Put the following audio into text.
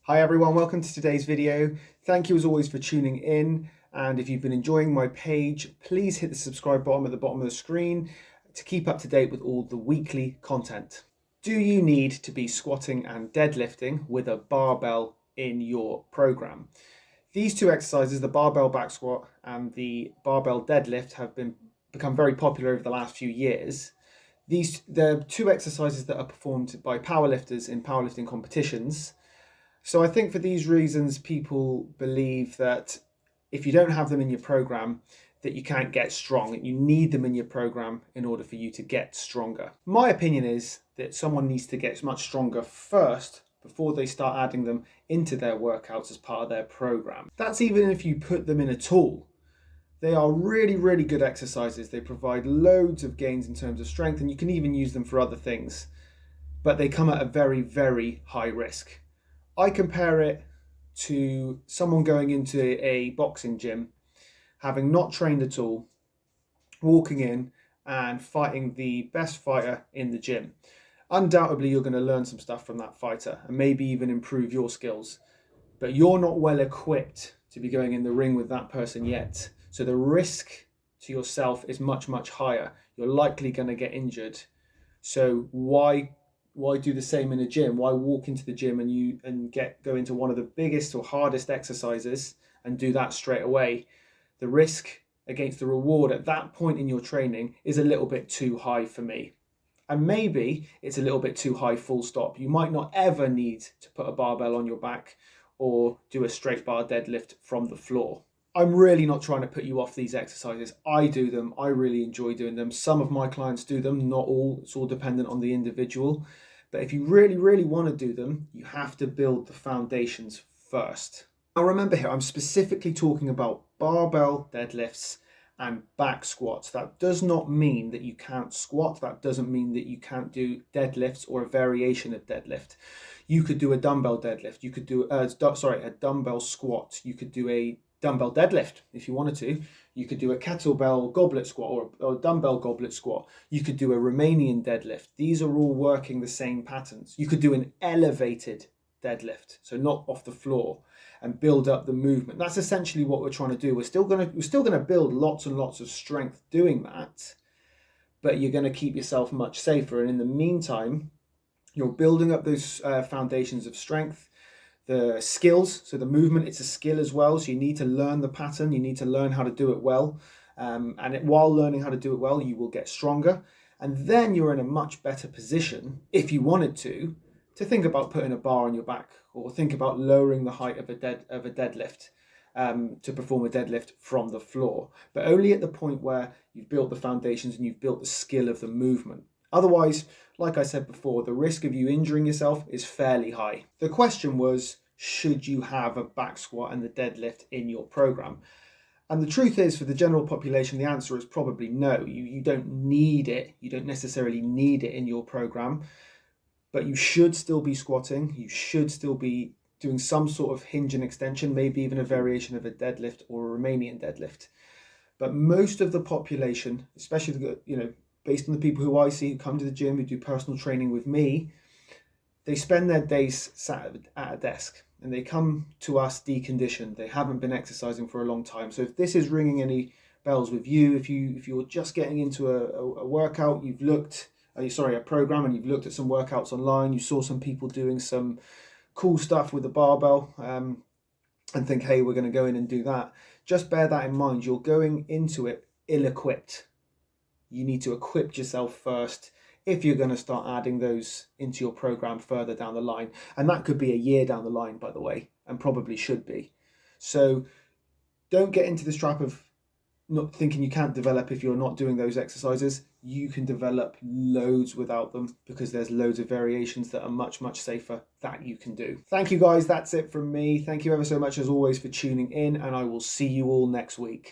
Hi everyone, welcome to today's video. Thank you as always for tuning in, and if you've been enjoying my page, please hit the subscribe button at the bottom of the screen to keep up to date with all the weekly content. Do you need to be squatting and deadlifting with a barbell in your program? These two exercises, the barbell back squat and the barbell deadlift, have become very popular over the last few years. They're two exercises that are performed by powerlifters in powerlifting competitions. So I think for these reasons, people believe that if you don't have them in your program, that you can't get strong. You need them in your program in order for you to get stronger. My opinion is that someone needs to get much stronger first before they start adding them into their workouts as part of their program. That's even if you put them in a tool. They are really, really good exercises. They provide loads of gains in terms of strength, and you can even use them for other things, but they come at a very, very high risk. I compare it to someone going into a boxing gym, having not trained at all, walking in and fighting the best fighter in the gym. Undoubtedly, you're going to learn some stuff from that fighter and maybe even improve your skills, but you're not well equipped to be going in the ring with that person yet. So the risk to yourself is much, much higher. You're likely going to get injured. So why do the same in a gym? Why walk into the gym and go into one of the biggest or hardest exercises and do that straight away? The risk against the reward at that point in your training is a little bit too high for me. And maybe it's a little bit too high, full stop. You might not ever need to put a barbell on your back or do a straight bar deadlift from the floor. I'm really not trying to put you off these exercises. I do them. I really enjoy doing them. Some of my clients do them, not all. It's all dependent on the individual. But if you really, really want to do them, you have to build the foundations first. Now remember here, I'm specifically talking about barbell deadlifts and back squats. That does not mean that you can't squat. That doesn't mean that you can't do deadlifts or a variation of deadlift. You could do a dumbbell deadlift. You could do a dumbbell squat. You could do a dumbbell deadlift if you wanted to. You could do a kettlebell goblet squat or a dumbbell goblet squat. You could do a Romanian deadlift. These are all working the same patterns. You could do an elevated deadlift, so not off the floor, and build up the movement. That's essentially what we're trying to do. We're still going to build lots and lots of strength doing that, but you're going to keep yourself much safer. And in the meantime, you're building up those foundations of strength, the skills. So the movement, it's a skill as well. So you need to learn the pattern. You need to learn how to do it well. While learning how to do it well, you will get stronger. And then you're in a much better position, if you wanted to think about putting a bar on your back or think about lowering the height of a deadlift to perform a deadlift from the floor. But only at the point where you've built the foundations and you've built the skill of the movement. Otherwise, like I said before, the risk of you injuring yourself is fairly high. The question was, should you have a back squat and the deadlift in your program? And the truth is, for the general population, the answer is probably no. You don't need it. You don't necessarily need it in your program, but you should still be squatting. You should still be doing some sort of hinge and extension, maybe even a variation of a deadlift or a Romanian deadlift. But most of the population, especially based on the people who I see who come to the gym, who do personal training with me, they spend their days sat at a desk and they come to us deconditioned. They haven't been exercising for a long time. So if this is ringing any bells with you, if you're just getting into a workout, a program, and you've looked at some workouts online, you saw some people doing some cool stuff with the barbell, and think, hey, we're going to go in and do that. Just bear that in mind. You're going into it ill-equipped. You need to equip yourself first if you're going to start adding those into your program further down the line. And that could be a year down the line, by the way, and probably should be. So don't get into this trap of not thinking you can't develop if you're not doing those exercises. You can develop loads without them because there's loads of variations that are much, much safer that you can do. Thank you guys. That's it from me. Thank you ever so much as always for tuning in, and I will see you all next week.